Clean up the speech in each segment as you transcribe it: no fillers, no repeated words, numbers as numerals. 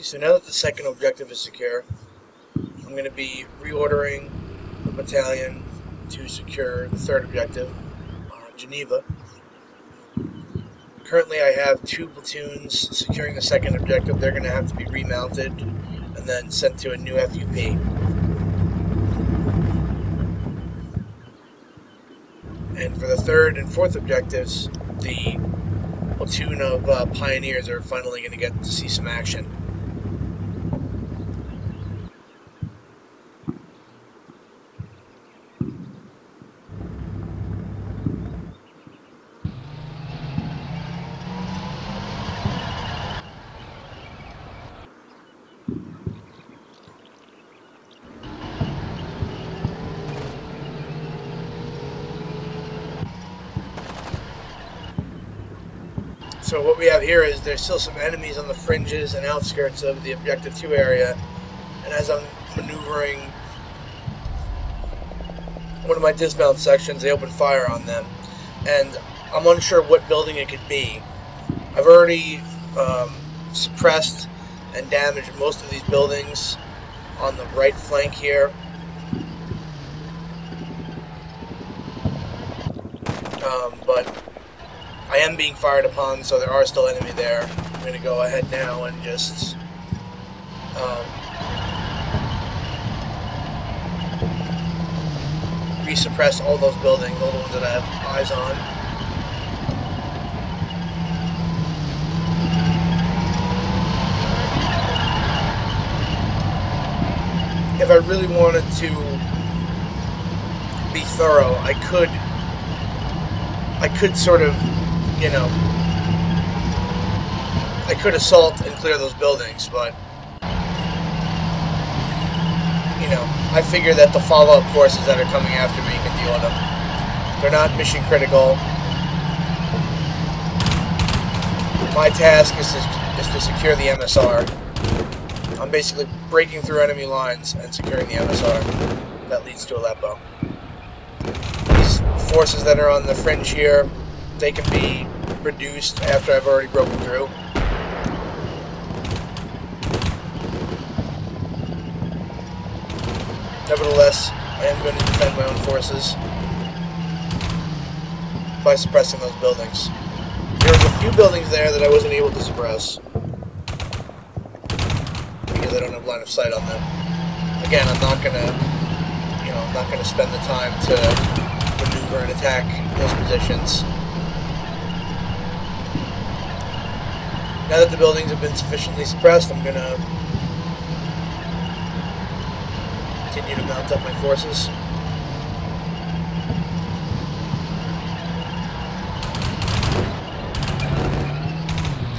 So now that the second objective is secure, I'm going to be reordering the battalion to secure the third objective, Geneva. Currently I have 2 platoons securing the second objective. They're going to have to be remounted and then sent to a new FUP. And for the third and fourth objectives, the platoon of pioneers are finally going to get to see some action. So what we have here is there's still some enemies on the fringes and outskirts of the Objective 2 area, and as I'm maneuvering one of my dismount sections, they open fire on them, and I'm unsure what building it could be. I've already suppressed and damaged most of these buildings on the right flank here. But I am being fired upon, so there are still enemy there. I'm going to go ahead now and just resuppress all those buildings, all the ones that I have eyes on. If I really wanted to be thorough, I could sort of, you know, I could assault and clear those buildings, but, you know, I figure that the follow-up forces that are coming after me can deal with them. They're not mission critical. My task is to secure the MSR. I'm basically breaking through enemy lines and securing the MSR. That leads to Aleppo. These forces that are on the fringe here, they can be reduced after I've already broken through. Nevertheless, I am going to defend my own forces by suppressing those buildings. There was a few buildings there that I wasn't able to suppress because I don't have line of sight on them. Again, I'm not gonna, you know, I'm not gonna spend the time to maneuver and attack those positions. Now that the buildings have been sufficiently suppressed, I'm gonna continue to mount up my forces.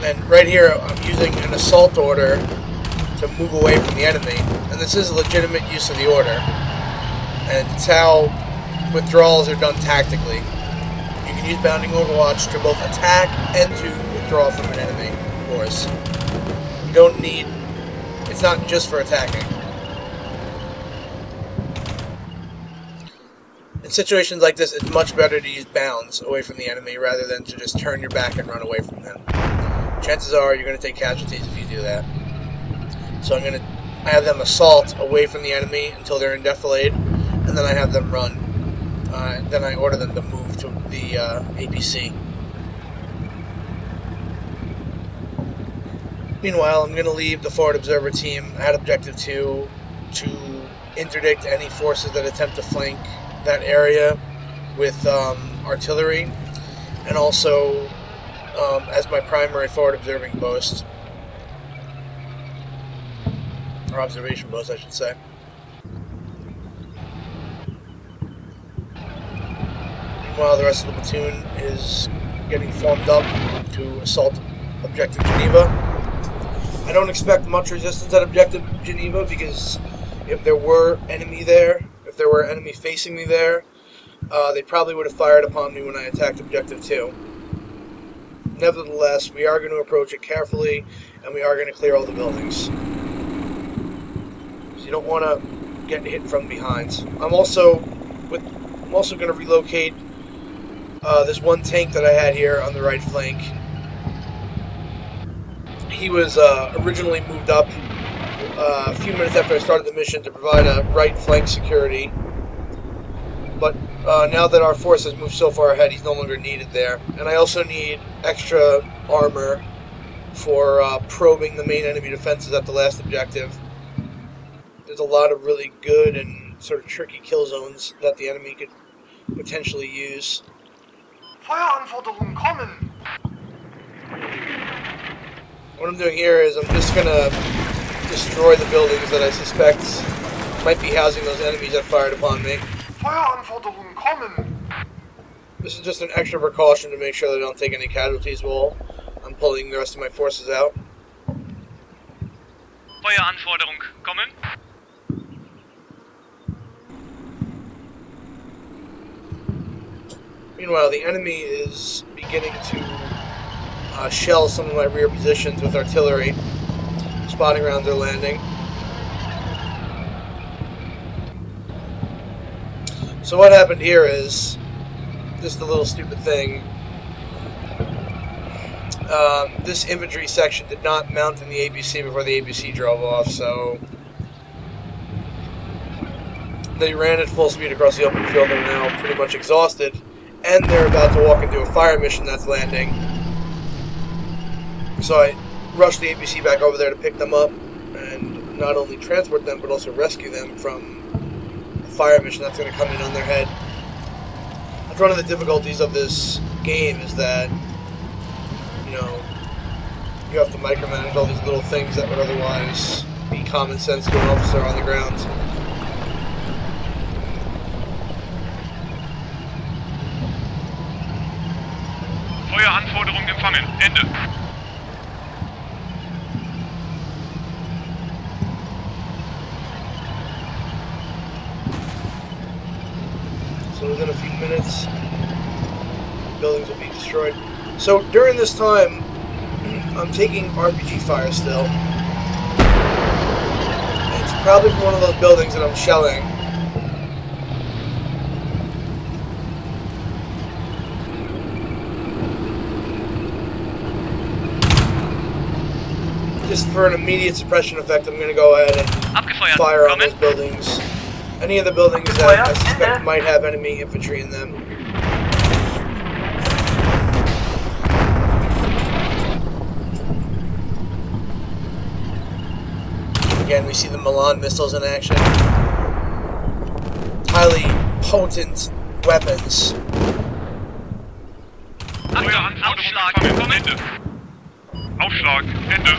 And right here, I'm using an assault order to move away from the enemy, and this is a legitimate use of the order, and it's how withdrawals are done tactically. You can use Bounding Overwatch to both attack and to withdraw from an enemy force. You don't need, it's not just for attacking. In situations like this, it's much better to use bounds away from the enemy rather than to just turn your back and run away from them. Chances are you're going to take casualties if you do that. So I have them assault away from the enemy until they're in defilade, and then I have them run. Then I order them to move to the APC. Meanwhile, I'm going to leave the forward observer team at Objective 2 to interdict any forces that attempt to flank that area with artillery, and also as my primary forward observing post. Or observation post, I should say. Meanwhile, the rest of the platoon is getting formed up to assault Objective Geneva. I don't expect much resistance at Objective Geneva because if there were enemy there, if there were enemy facing me there, they probably would have fired upon me when I attacked Objective 2. Nevertheless, we are going to approach it carefully, and we are going to clear all the buildings. You don't want to get hit from behind. I'm also going to relocate this one tank that I had here on the right flank. He was originally moved up a few minutes after I started the mission to provide a right flank security. But now that our force has moved so far ahead, he's no longer needed there. And I also need extra armor for probing the main enemy defenses at the last objective. There's a lot of really good and sort of tricky kill zones that the enemy could potentially use. Feueranforderungen kommen! What I'm doing here is I'm just going to destroy the buildings that I suspect might be housing those enemies that fired upon me. Feueranforderungen kommen! This is just an extra precaution to make sure that I don't take any casualties while I'm pulling the rest of my forces out. Feueranforderung kommen. Meanwhile, the enemy is beginning to shell some of my rear positions with artillery, spotting around their landing. So what happened here is just a little stupid thing. This infantry section did not mount in the ABC before the ABC drove off, so they ran at full speed across the open field and are now pretty much exhausted, and they're about to walk into a fire mission that's landing. So I rushed the ABC back over there to pick them up and not only transport them but also rescue them from the fire mission that's going to come in on their head. That's one of the difficulties of this game, is that, you know, you have to micromanage all these little things that would otherwise be common sense to an officer on the ground. Feueranforderung empfangen. Ende. So within a few minutes, buildings will be destroyed. So during this time, I'm taking RPG fire still. And it's probably from one of those buildings that I'm shelling. Just for an immediate suppression effect, I'm going to go ahead and fire on those buildings. Any of the buildings that I suspect might have enemy infantry in them. Again, we see the Milan missiles in action. Highly potent weapons. Aufschlag, Ende. Aufschlag, Ende.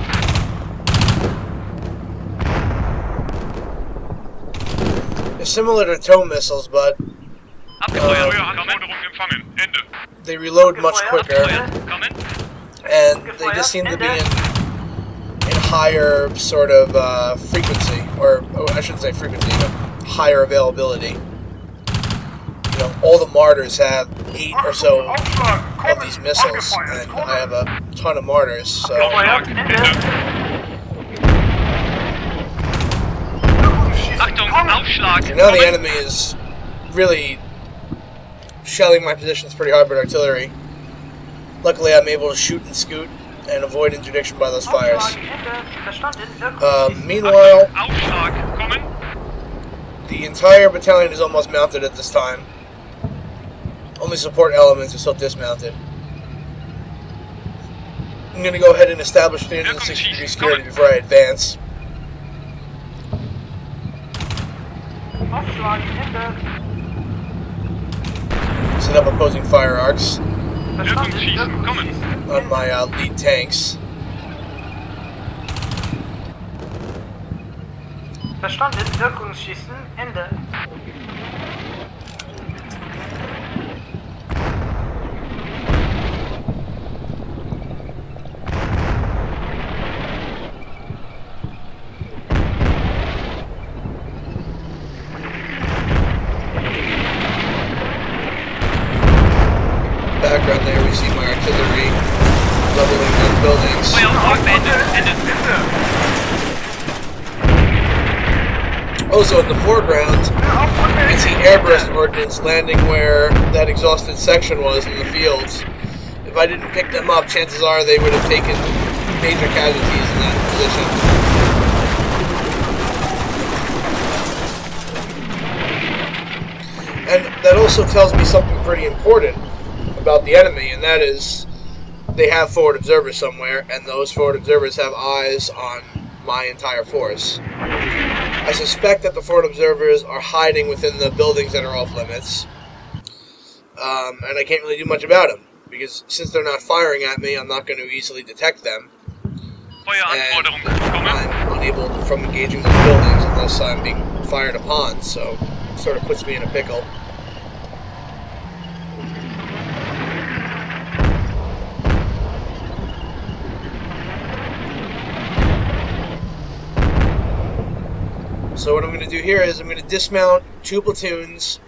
They're similar to tow missiles, but they reload much quicker, and they just seem to be in higher sort of frequency, or I shouldn't say frequency, but higher availability. You know, all the mortars have 8 or so of these missiles, and I have a ton of mortars, so... And now the enemy is really shelling my positions pretty hard with artillery. Luckily, I'm able to shoot and scoot and avoid interdiction by those fires. Meanwhile, the entire battalion is almost mounted at this time. Only support elements are still dismounted. I'm going to go ahead and establish 360-degree security before I advance. Set up opposing fire arcs on my lead tanks. Verstanden, Wirkungsschießen, Ende. Background there, we see my artillery leveling those buildings. Also in the foreground, you can see airburst ordnance landing where that exhausted section was in the fields. If I didn't pick them up, chances are they would have taken major casualties in that position. And that also tells me something pretty important about the enemy, and that is they have forward observers somewhere, and those forward observers have eyes on my entire force. I suspect that the forward observers are hiding within the buildings that are off limits, and I can't really do much about them, because since they're not firing at me, I'm not going to easily detect them, and I'm unable from engaging those buildings unless I'm being fired upon, so it sort of puts me in a pickle. So what I'm going to do here is I'm going to dismount 2 platoons,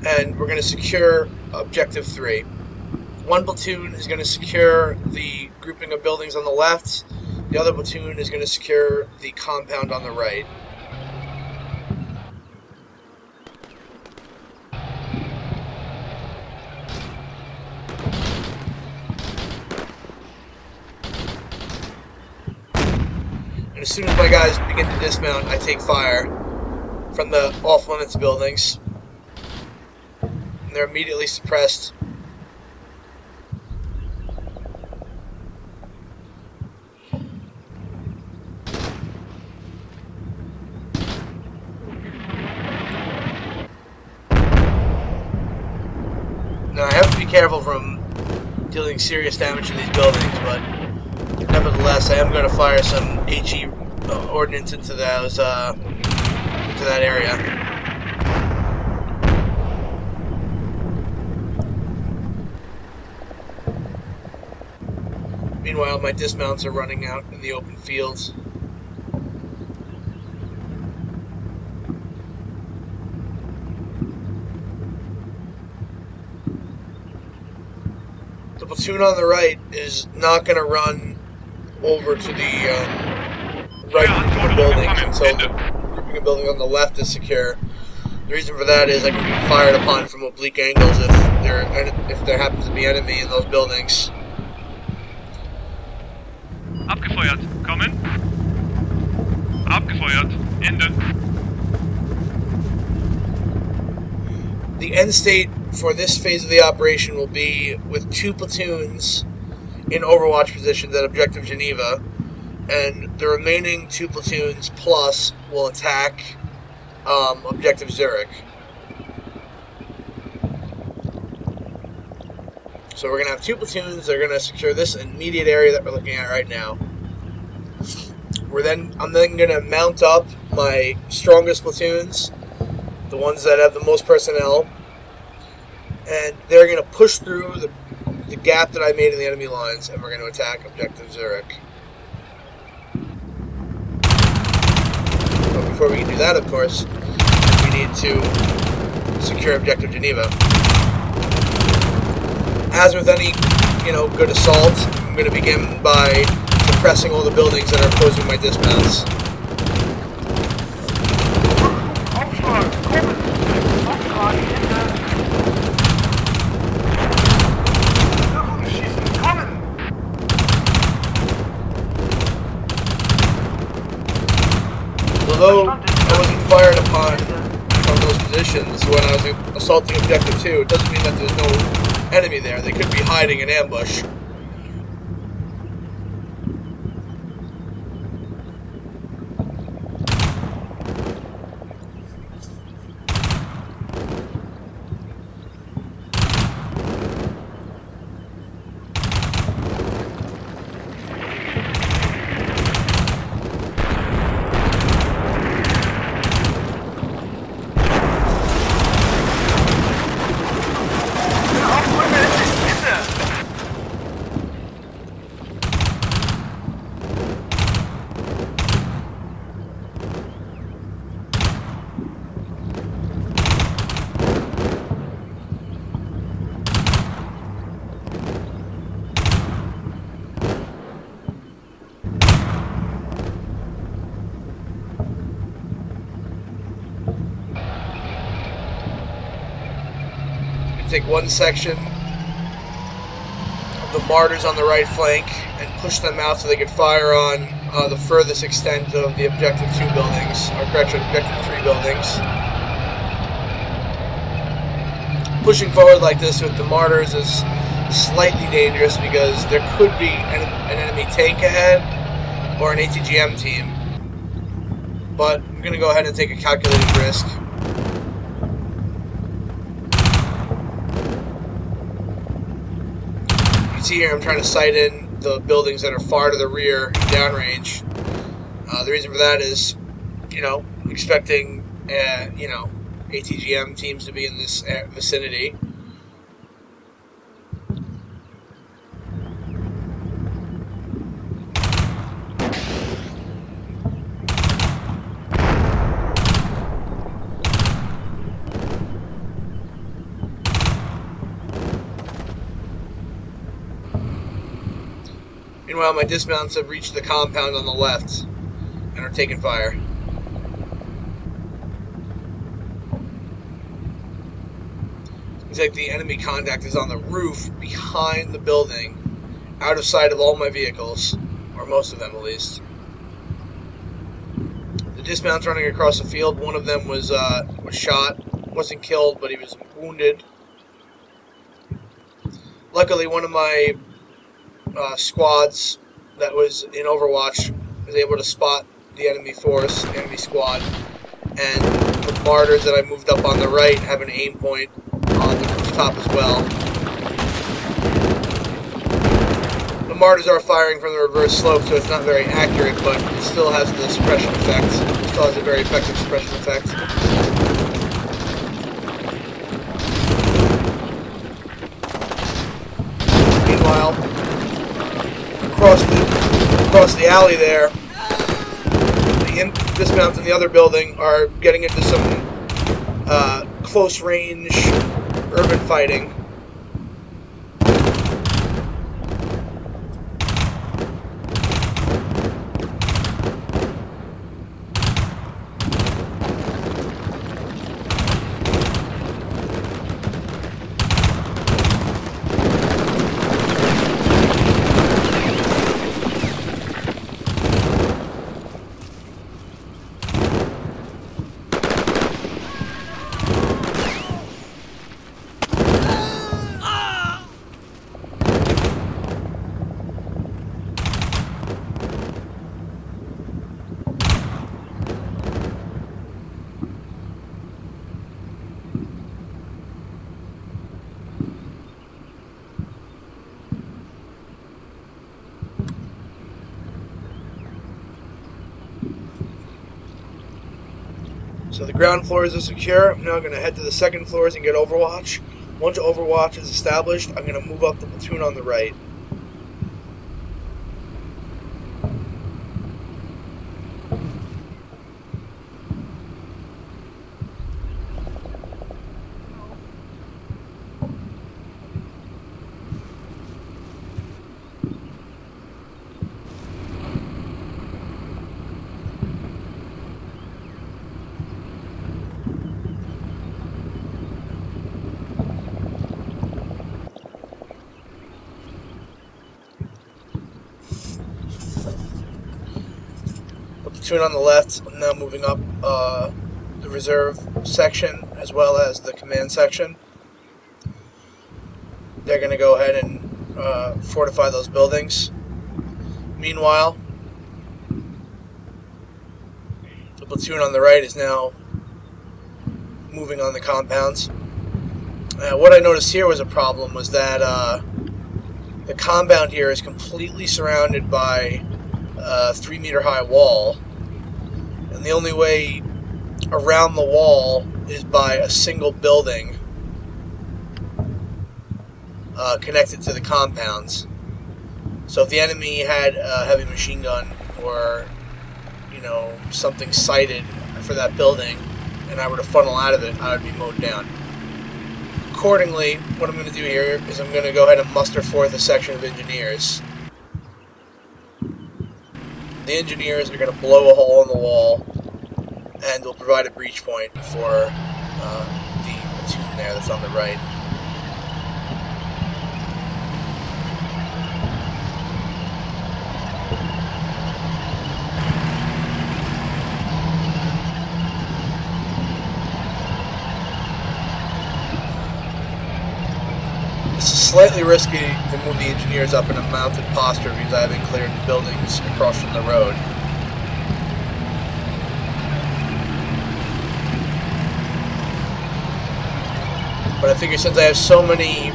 and we're going to secure Objective 3. 1 platoon is going to secure the grouping of buildings on the left. The other platoon is going to secure the compound on the right. And as soon as my guys begin to dismount, I take fire from the off-limits buildings. And they're immediately suppressed. Now, I have to be careful from dealing serious damage to these buildings, but nevertheless, I am going to fire some HE ordnance into those, into that area. Meanwhile, my dismounts are running out in the open fields. The platoon on the right is not going to run over to the right grouping of buildings until the grouping of buildings on the left is secure. The reason for that is I can be fired upon from oblique angles if there happens to be enemy in those buildings. Abgefeuert. Kommen. Abgefeuert. Ende. The end state for this phase of the operation will be with 2 platoons in overwatch positions at Objective Geneva, and the remaining 2 platoons plus will attack Objective Zurich. So we're going to have 2 platoons. They're going to secure this immediate area that we're looking at right now. I'm then going to mount up my strongest platoons, the ones that have the most personnel, and they're going to push through the gap that I made in the enemy lines, and we're going to attack Objective Zurich. But before we can do that, of course, we need to secure Objective Geneva. As with any, good assault, I'm going to begin by suppressing all the buildings that are opposing my dismounts. Although I wasn't fired upon from those positions when I was assaulting Objective 2, it doesn't mean that there's no enemy there. They could be hiding in ambush. Take one section of the Martyrs on the right flank and push them out so they could fire on the furthest extent of the Objective 2 buildings, or correction, Objective 3 buildings. Pushing forward like this with the Martyrs is slightly dangerous because there could be an enemy tank ahead or an ATGM team. But I'm going to go ahead and take a calculated risk. You can see here I'm trying to sight in the buildings that are far to the rear, downrange. The reason for that is, you know, expecting, you know, ATGM teams to be in this vicinity. Meanwhile, my dismounts have reached the compound on the left and are taking fire. Looks like the enemy contact is on the roof behind the building, out of sight of all my vehicles, or most of them at least. The dismounts running across the field, one of them was shot, wasn't killed, but he was wounded. Luckily, one of my squads that was in Overwatch was able to spot the enemy force, the enemy squad, and the Martyrs that I moved up on the right have an aim point on the rooftop as well. The Martyrs are firing from the reverse slope, so it's not very accurate, but it still has the suppression effect. It still has a very effective suppression effect. Meanwhile, across the alley there, the dismounts in the other building are getting into some close-range urban fighting. So the ground floors are secure. I'm now going to head to the second floors and get Overwatch. Once Overwatch is established, I'm going to move up the platoon on the right. Platoon on the left, I'm now moving up the reserve section as well as the command section. They're going to go ahead and fortify those buildings. Meanwhile, the platoon on the right is now moving on the compounds. What I noticed here was a problem was that the compound here is completely surrounded by a 3-meter high wall, and the only way around the wall is by a single building connected to the compounds. So if the enemy had a heavy machine gun or, you know, something sighted for that building and I were to funnel out of it, I would be mowed down. Accordingly, what I'm going to do here is I'm going to go ahead and muster forth a section of engineers. The engineers are going to blow a hole in the wall and will provide a breach point for the platoon there that's on the right. slightly risky to move the engineers up in a mounted posture because I haven't cleared the buildings across from the road. But I figure since I have so many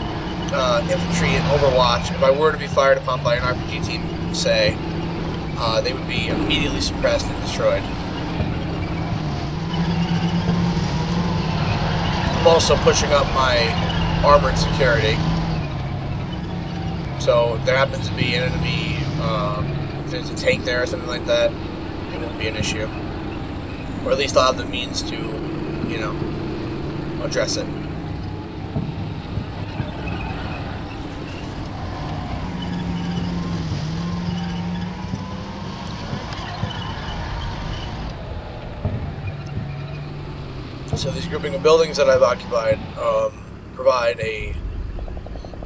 infantry in Overwatch, if I were to be fired upon by an RPG team, say, they would be immediately suppressed and destroyed. I'm also pushing up my armored security. So if there happens to be an enemy, if there's a tank there or something like that, it won't be an issue. Or at least I'll have the means to, you know, address it. So these grouping of buildings that I've occupied provide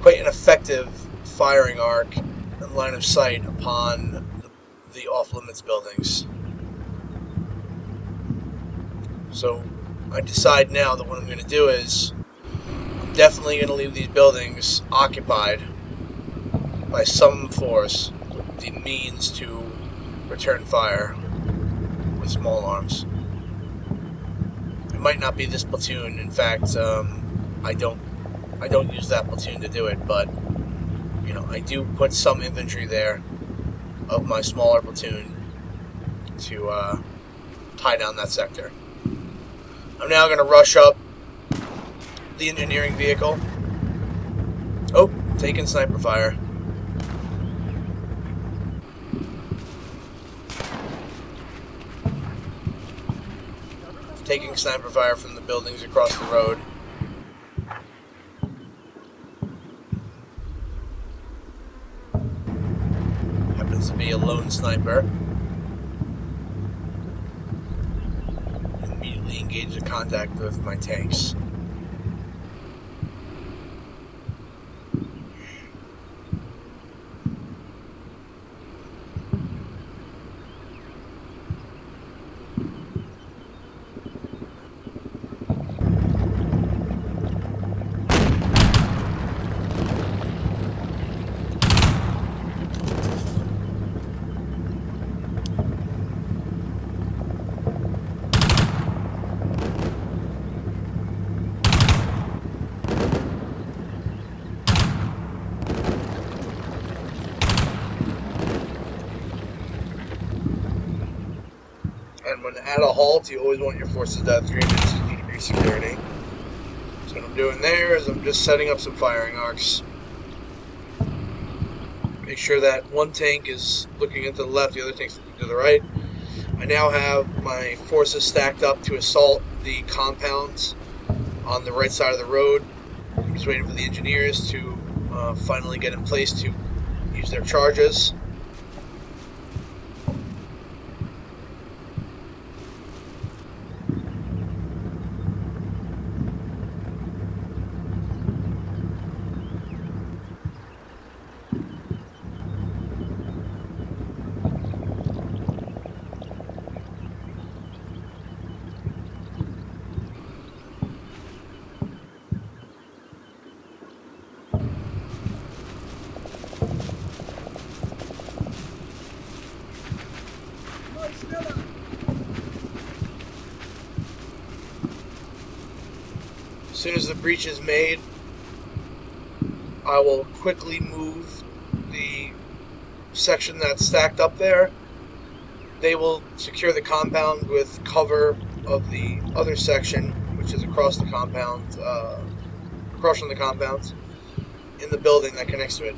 quite an effective firing arc and line of sight upon the off-limits buildings. So I decide now that what I'm going to do is I'm definitely going to leave these buildings occupied by some force with the means to return fire with small arms. It might not be this platoon. In fact, I don't use that platoon to do it, but you know, I do put some infantry there of my smaller platoon to tie down that sector. I'm now going to rush up the engineering vehicle. Oh, taking sniper fire. Taking sniper fire from the buildings across the road. Happens to be a lone sniper. Immediately engage in contact with my tanks. And when at a halt, you always want your forces to have 360-degree security. So what I'm doing there is I'm just setting up some firing arcs. Make sure that one tank is looking into the left, the other tank's looking to the right. I now have my forces stacked up to assault the compounds on the right side of the road. I'm just waiting for the engineers to finally get in place to use their charges. As soon as the breach is made, I will quickly move the section that's stacked up there. They will secure the compound with cover of the other section, which is across the compound, across from the compound, in the building that connects to it.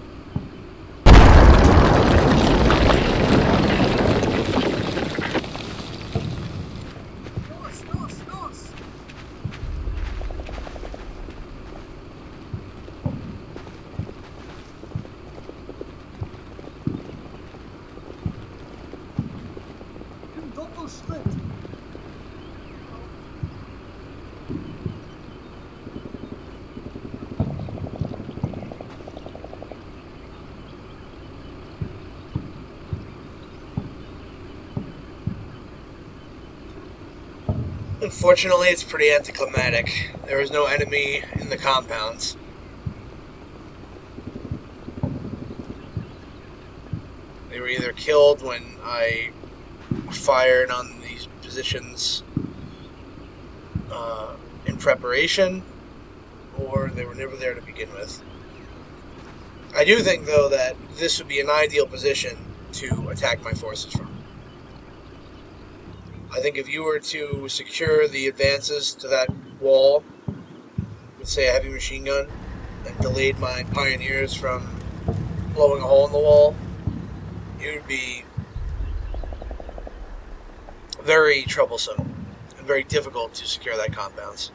Unfortunately, it's pretty anticlimactic. There is no enemy in the compounds. They were either killed when I fired on these positions in preparation, or they were never there to begin with. I do think, though, that this would be an ideal position to attack my forces from. I think if you were to secure the advances to that wall with, say, a heavy machine gun, and delayed my pioneers from blowing a hole in the wall, it would be very troublesome and very difficult to secure that compounds.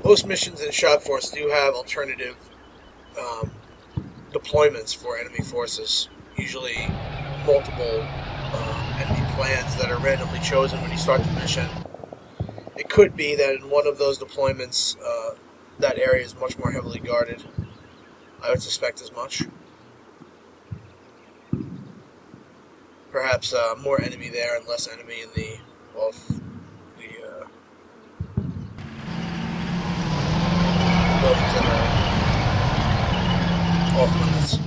Most missions in Shock Force do have alternative deployments for enemy forces, usually multiple enemy plans that are randomly chosen when you start the mission. It could be that in one of those deployments, that area is much more heavily guarded. I would suspect as much. Perhaps more enemy there and less enemy in the buildings that are off limits.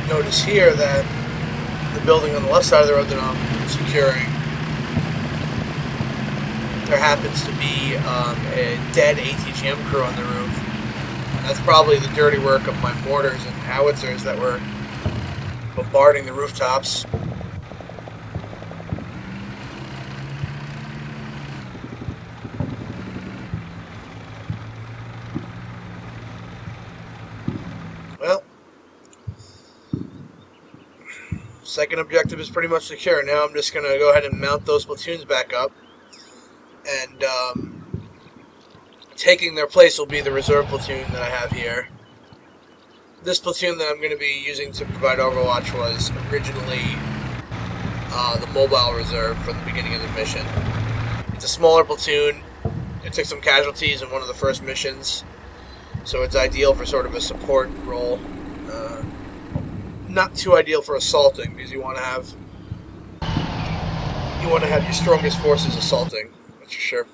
Notice here that the building on the left side of the road that I'm securing, there happens to be a dead ATGM crew on the roof. That's probably the dirty work of my mortars and howitzers that were bombarding the rooftops. Well, second objective is pretty much secure. Now I'm just going to go ahead and mount those platoons back up. And taking their place will be the reserve platoon that I have here. This platoon that I'm going to be using to provide Overwatch was originally the mobile reserve for the beginning of the mission. It's a smaller platoon. It took some casualties in one of the first missions, so it's ideal for sort of a support role. Not too ideal for assaulting, because you want to have your strongest forces assaulting, that's for sure.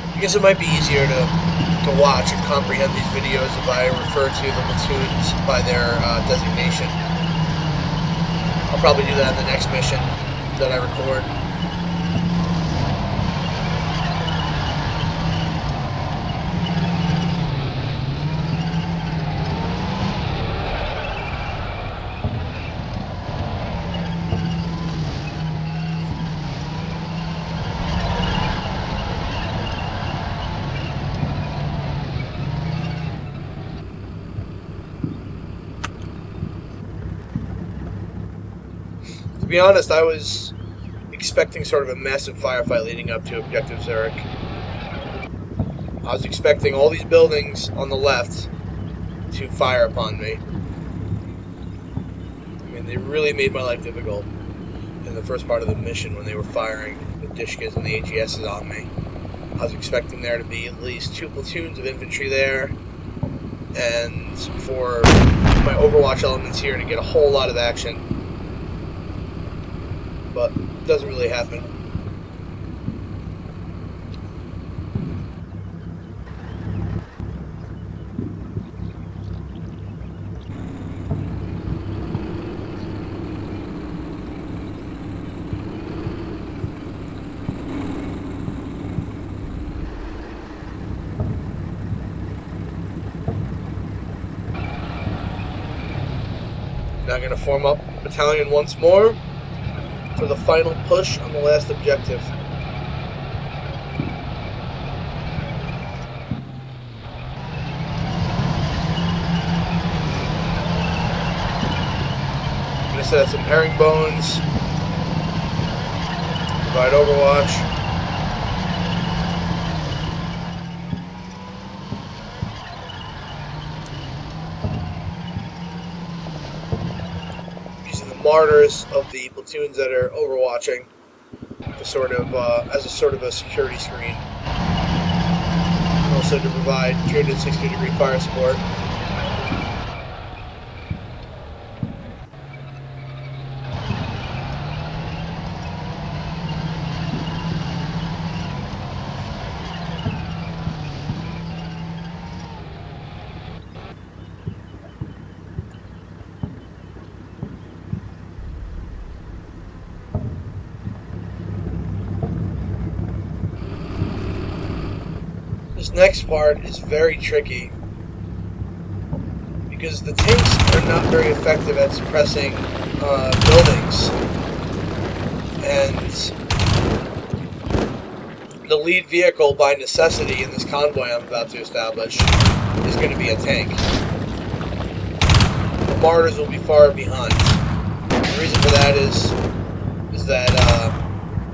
I guess it might be easier to watch and comprehend these videos if I refer to the platoons by their designation. I'll probably do that in the next mission that I record. To be honest, I was expecting sort of a massive firefight leading up to Objective Zurich. I was expecting all these buildings on the left to fire upon me. I mean, they really made my life difficult in the first part of the mission when they were firing the Dishkas and the AGSs on me. I was expecting there to be at least 2 platoons of infantry there, and for my Overwatch elements here to get a whole lot of action. But it doesn't really happen. Now going to form up battalion once more for the final push on the last objective. I'm going to set up some herringbones, provide overwatch. Martyrs of the platoons that are overwatching to sort of as a sort of a security screen, and also to provide 360-degree fire support. This next part is very tricky because the tanks are not very effective at suppressing buildings, and the lead vehicle by necessity in this convoy I'm about to establish is going to be a tank. The Martyrs will be far behind. The reason for that is that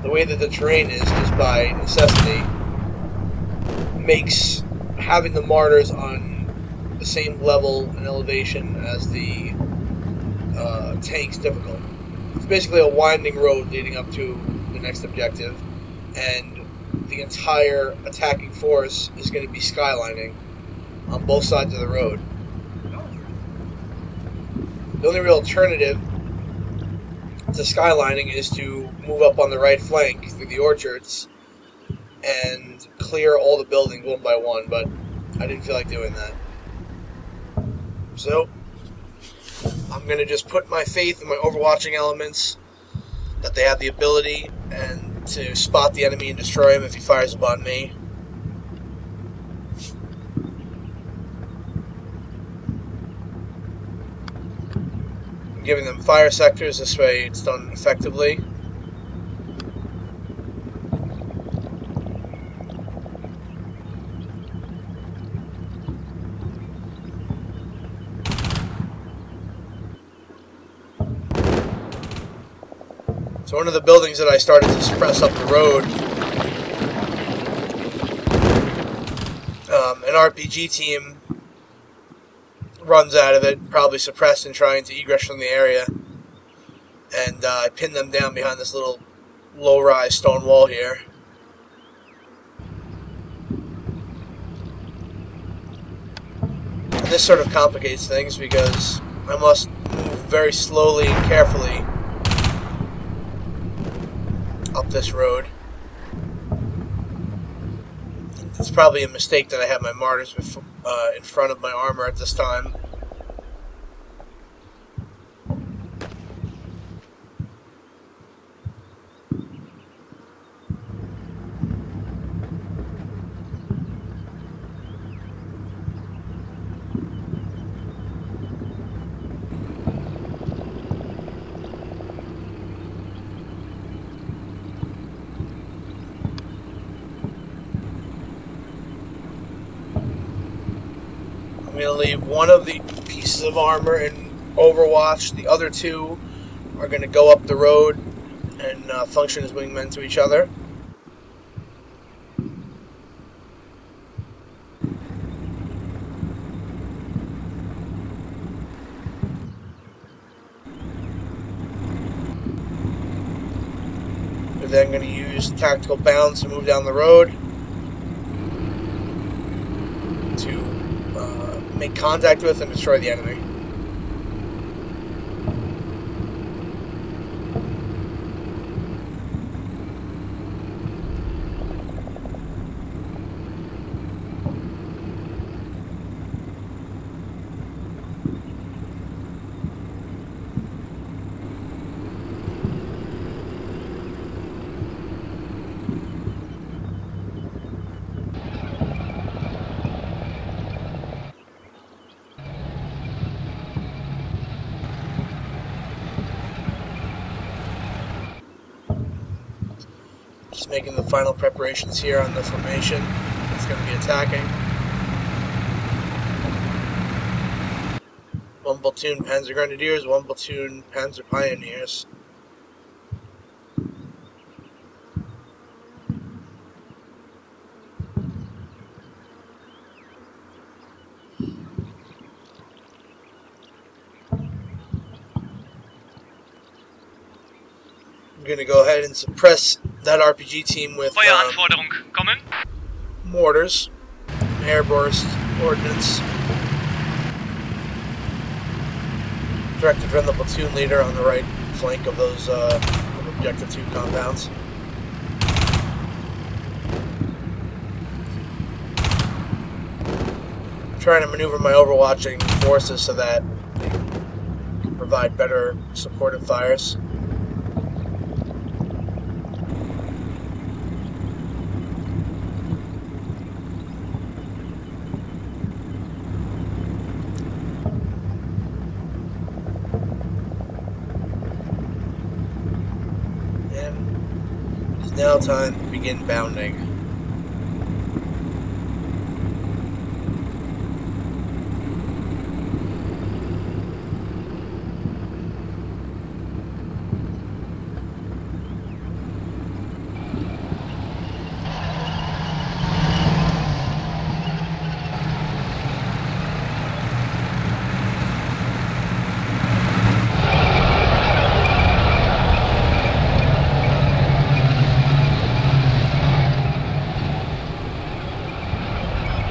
the way that the terrain is, just by necessity, makes having the Martyrs on the same level and elevation as the tanks difficult. It's basically a winding road leading up to the next objective, and the entire attacking force is going to be skylining on both sides of the road. The only real alternative to skylining is to move up on the right flank through the orchards and clear all the buildings one by one, but I didn't feel like doing that. So I'm going to just put my faith in my overwatching elements, that they have the ability and to spot the enemy and destroy him if he fires upon me. I'm giving them fire sectors, this way it's done effectively. So one of the buildings that I started to suppress up the road, an RPG team runs out of it, probably suppressed and trying to egress from the area, and I pinned them down behind this little low-rise stone wall here. And this sort of complicates things because I must move very slowly and carefully up this road. It's probably a mistake that I have my Martyrs in front of my armor at this time. I'm going to leave one of the pieces of armor in Overwatch. The other two are going to go up the road and function as wingmen to each other. We're then going to use tactical bounds to move down the road to make contact with and destroy the enemy. Just making the final preparations here on the formation. It's going to be attacking. One platoon Panzer Grenadiers, one platoon Panzer Pioneers. I'm going to go ahead and suppress that RPG team with Feueranforderung kommen. mortars, airburst ordnance. Directed from the platoon leader on the right flank of those Objective 2 compounds. Trying to maneuver my overwatching forces so that they can provide better supportive fires. And it's now time to begin bounding.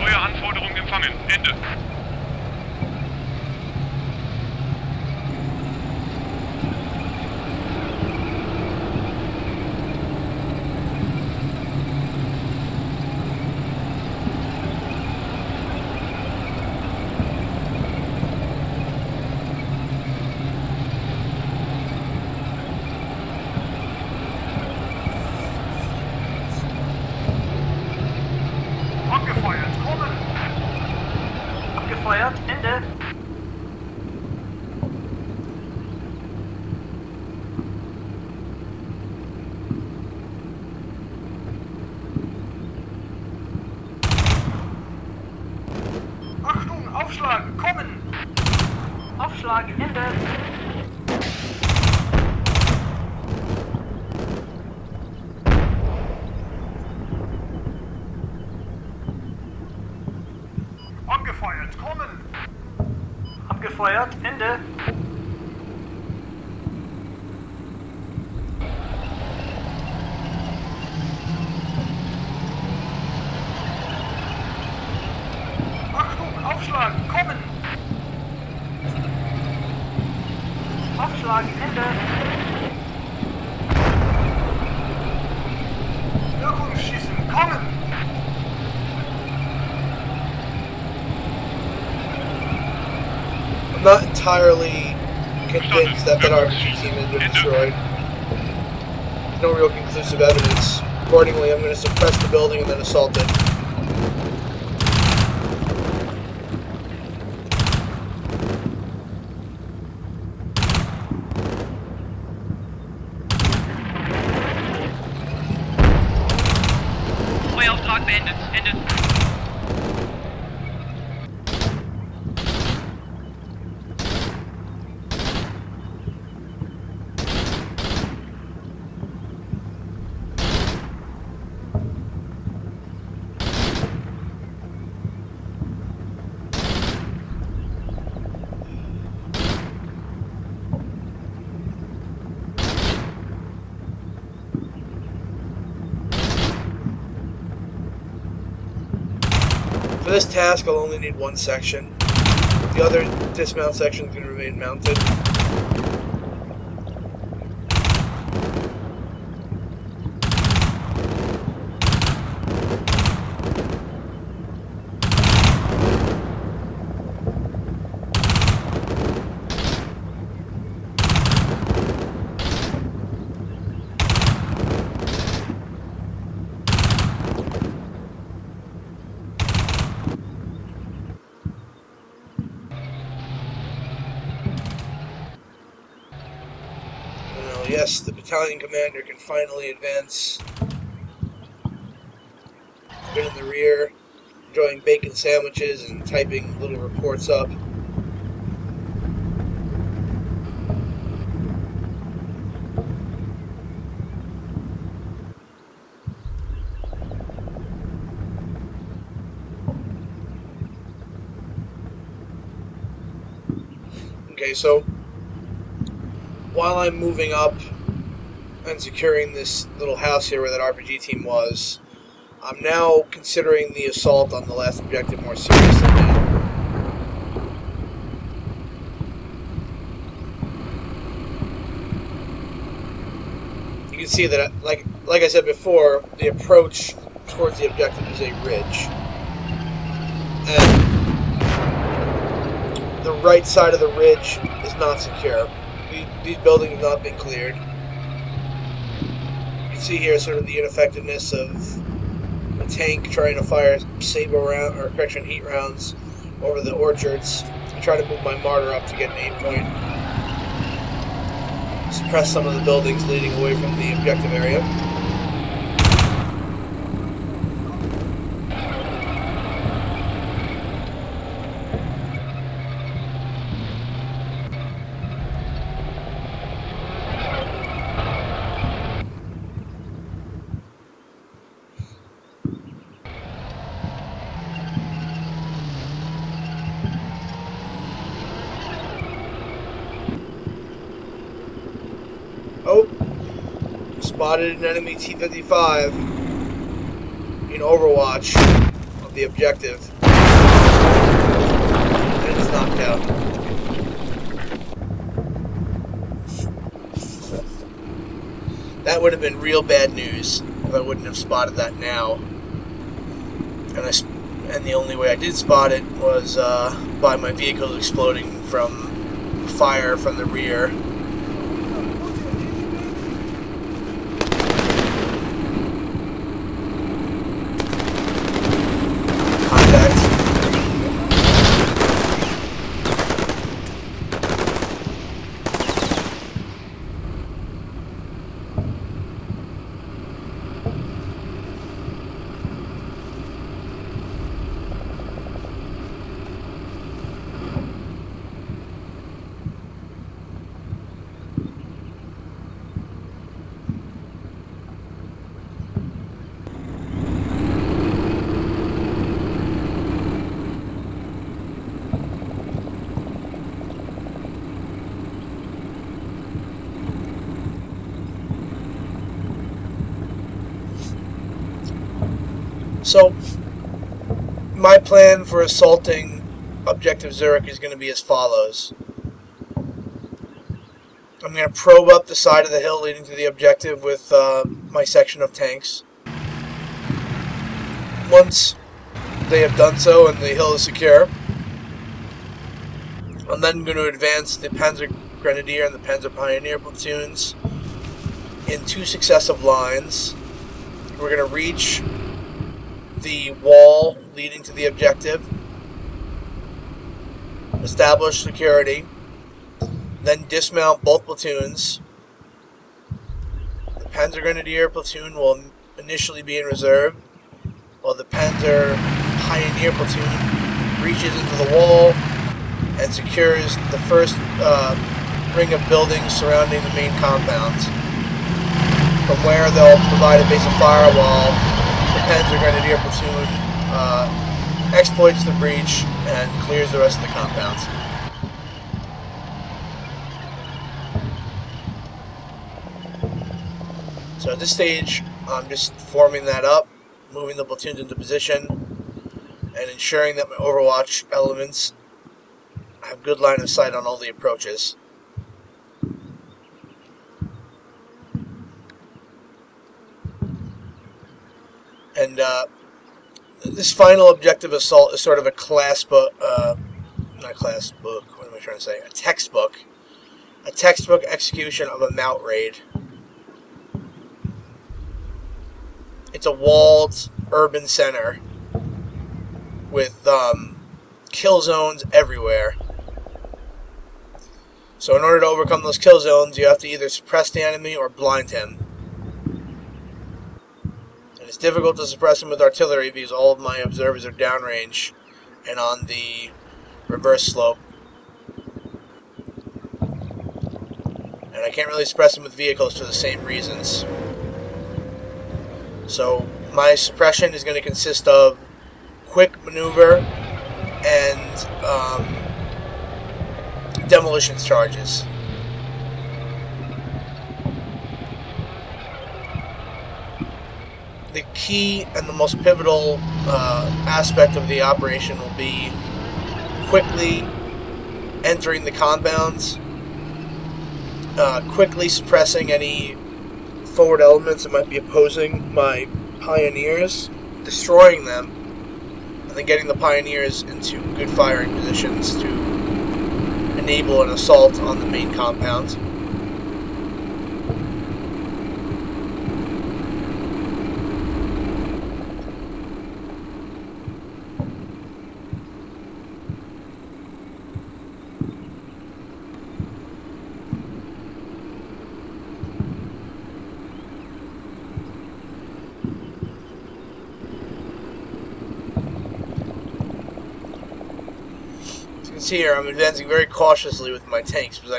Feueranforderung empfangen. Ende. Abgefeuert, kommen! Abgefeuert, Ende. Achtung, aufschlagen, kommen! Aufschlag, Ende. Angefeuert, kommen! Abgefeuert, Ende. Achtung, aufschlagen, kommen! Aufschlag, Ende. Wirkungsschießen, kommen! I'm not entirely convinced that that RPG team has been destroyed. There's no real conclusive evidence. Accordingly, I'm going to suppress the building and then assault it. Feuerauftrag beendet. Ende. For this task, I'll only need one section. The other dismount sections can remain mounted. Yes, the battalion commander can finally advance been in the rear, enjoying bacon sandwiches and typing little reports up. Okay, so while I'm moving up and securing this little house here where that RPG team was, I'm now considering the assault on the last objective more seriously now. You can see that, like I said before, the approach towards the objective is a ridge. And the right side of the ridge is not secure. These buildings have not been cleared. You can see here sort of the ineffectiveness of a tank trying to fire saber round or correction heat rounds over the orchards. I try to move my mortar up to get an aim point. Suppress some of the buildings leading away from the objective area. Oh, spotted an enemy T-55 in Overwatch of the objective. And it's knocked out. That would have been real bad news if I wouldn't have spotted that now. And the only way I did spot it was by my vehicle exploding from fire from the rear. So, my plan for assaulting Objective Zurich is going to be as follows. I'm going to probe up the side of the hill leading to the objective with my section of tanks. Once they have done so and the hill is secure, I'm then going to advance the Panzer Grenadier and the Panzer Pioneer platoons in two successive lines. We're going to reach the wall leading to the objective, establish security, then dismount both platoons. The Panzer Grenadier platoon will initially be in reserve, while the Panzer Pioneer platoon reaches into the wall and secures the first ring of buildings surrounding the main compound, from where they'll provide a base of fire while the Panzer Grenadier platoon exploits the breach and clears the rest of the compounds. So at this stage, I'm just forming that up, moving the platoons into position, and ensuring that my Overwatch elements have good line of sight on all the approaches. And this final objective assault is sort of a class book, not class book, what am I trying to say? A textbook execution of a Maut raid. It's a walled urban center with kill zones everywhere. So in order to overcome those kill zones, you have to either suppress the enemy or blind him. And it's difficult to suppress them with artillery because all of my observers are downrange and on the reverse slope. And I can't really suppress them with vehicles for the same reasons. So my suppression is going to consist of quick maneuver and demolition charges. The key and the most pivotal aspect of the operation will be quickly entering the compounds, quickly suppressing any forward elements that might be opposing my pioneers, destroying them, and then getting the pioneers into good firing positions to enable an assault on the main compound. Here, I'm advancing very cautiously with my tanks because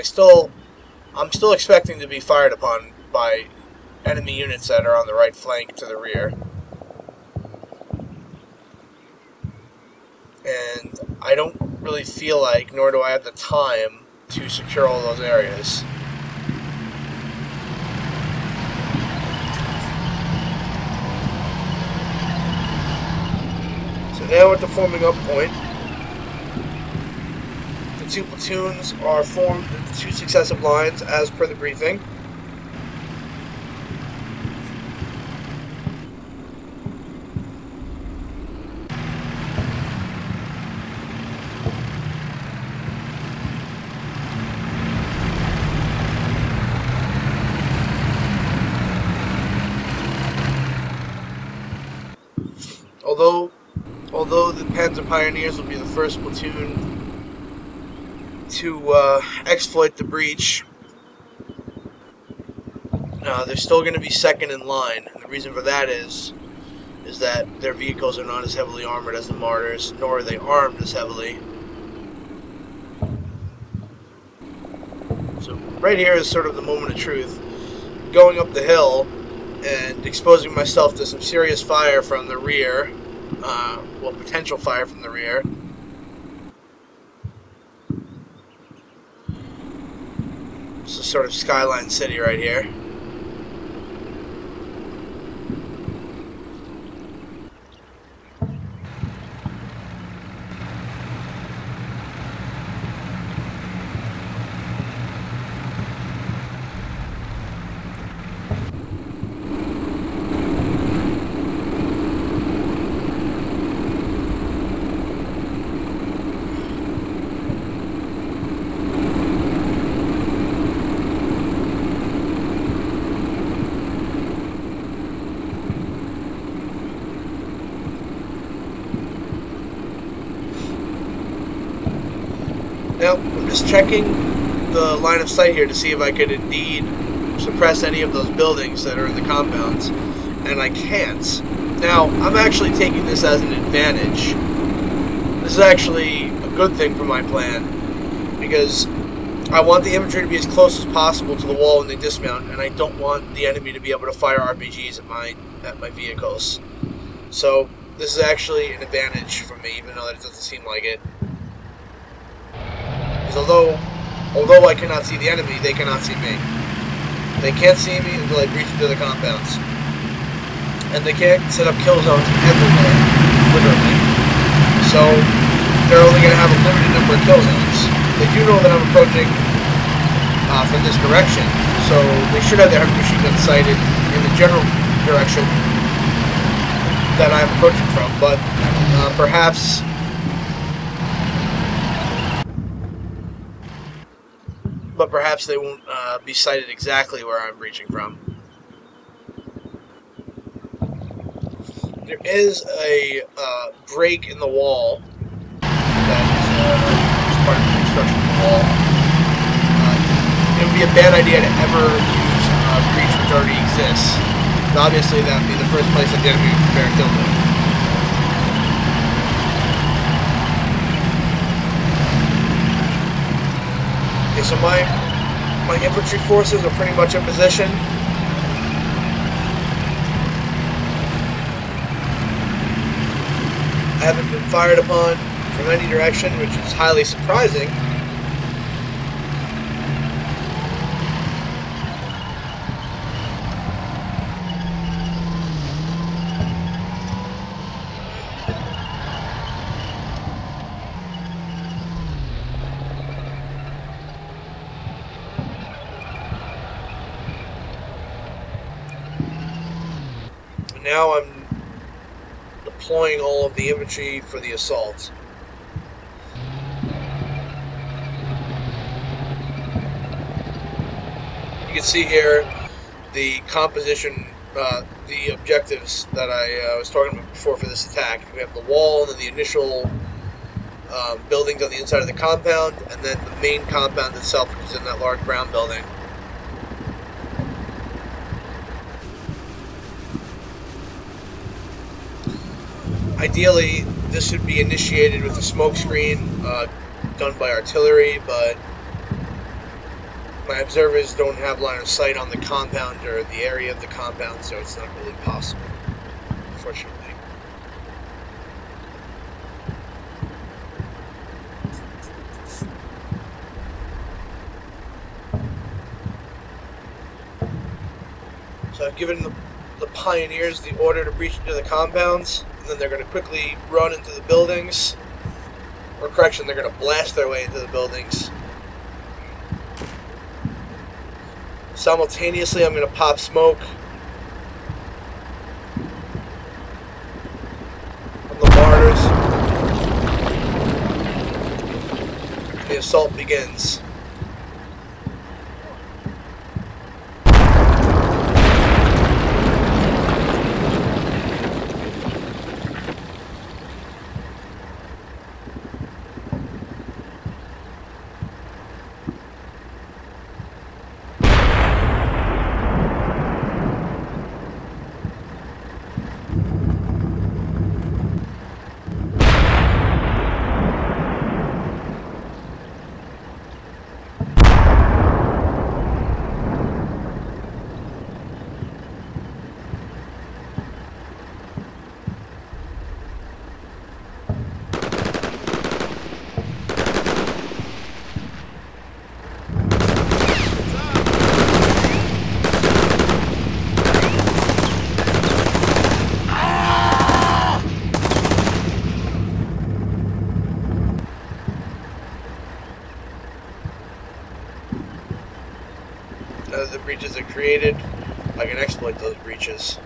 I'm still expecting to be fired upon by enemy units that are on the right flank to the rear. And I don't really feel like, nor do I have the time, to secure all those areas. So now at the forming up point, the two platoons are formed into two successive lines as per the briefing. Although the Panzer Pioneers will be the first platoon to exploit the breach, they're still going to be second in line. And the reason for that is that their vehicles are not as heavily armored as the Martyrs, nor are they armed as heavily. So right here is sort of the moment of truth. Going up the hill and exposing myself to some serious fire from the rear, well, potential fire from the rear. This is sort of Skyline City right here. Now, I'm just checking the line of sight here to see if I could indeed suppress any of those buildings that are in the compounds, and I can't. Now, I'm actually taking this as an advantage. This is actually a good thing for my plan, because I want the infantry to be as close as possible to the wall when they dismount, and I don't want the enemy to be able to fire RPGs at my vehicles. So, this is actually an advantage for me, even though it doesn't seem like it. Although I cannot see the enemy, they cannot see me. They can't see me until I breach into the compounds. And they can't set up kill zones everywhere, literally. So, they're only going to have a limited number of kill zones. They do know that I'm approaching from this direction, so they should have their heavy machine guns sighted in the general direction that I'm approaching from, but perhaps they won't be sighted exactly where I'm breaching from. There is a break in the wall that is part of the construction of the wall. It would be a bad idea to ever use a breach which already exists, Obviously, that would be the first place that the enemy would prepare to kill them. Okay, so my infantry forces are pretty much in position. I haven't been fired upon from any direction, which is highly surprising. Now I'm deploying all of the infantry for the assault. You can see here the composition, the objectives that I was talking about before for this attack. We have the wall and then the initial buildings on the inside of the compound, and then the main compound itself, which is in that large brown building. Ideally, this should be initiated with a smoke screen done by artillery, but my observers don't have line of sight on the compound or the area of the compound, so it's not really possible, unfortunately. So I've given the pioneers the order to breach into the compounds, and then they're going to quickly run into the buildings. Or correction, they're going to blast their way into the buildings. Simultaneously, I'm going to pop smoke from the mortars. The assault begins. Now that the breaches are created, I can exploit those breaches.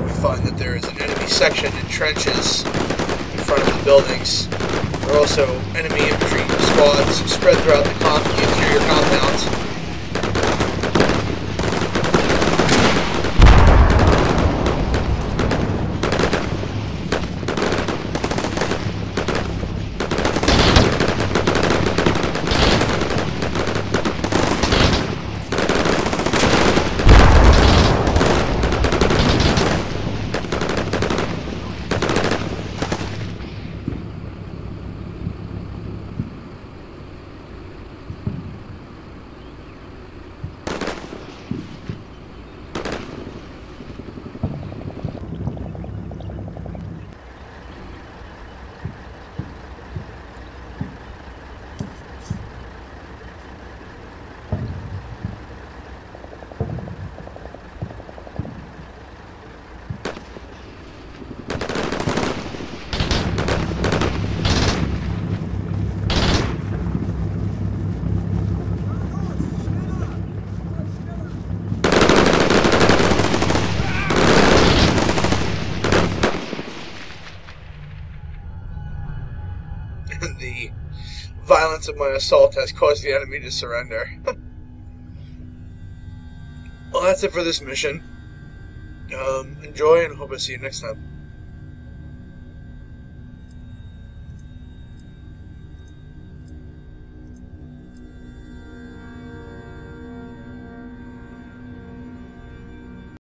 We find that there is an enemy section in trenches in front of the buildings. There are also enemy infantry squads spread throughout the interior compounds. and the violence of my assault has caused the enemy to surrender. Well, that's it for this mission. Enjoy, and hope I see you next time.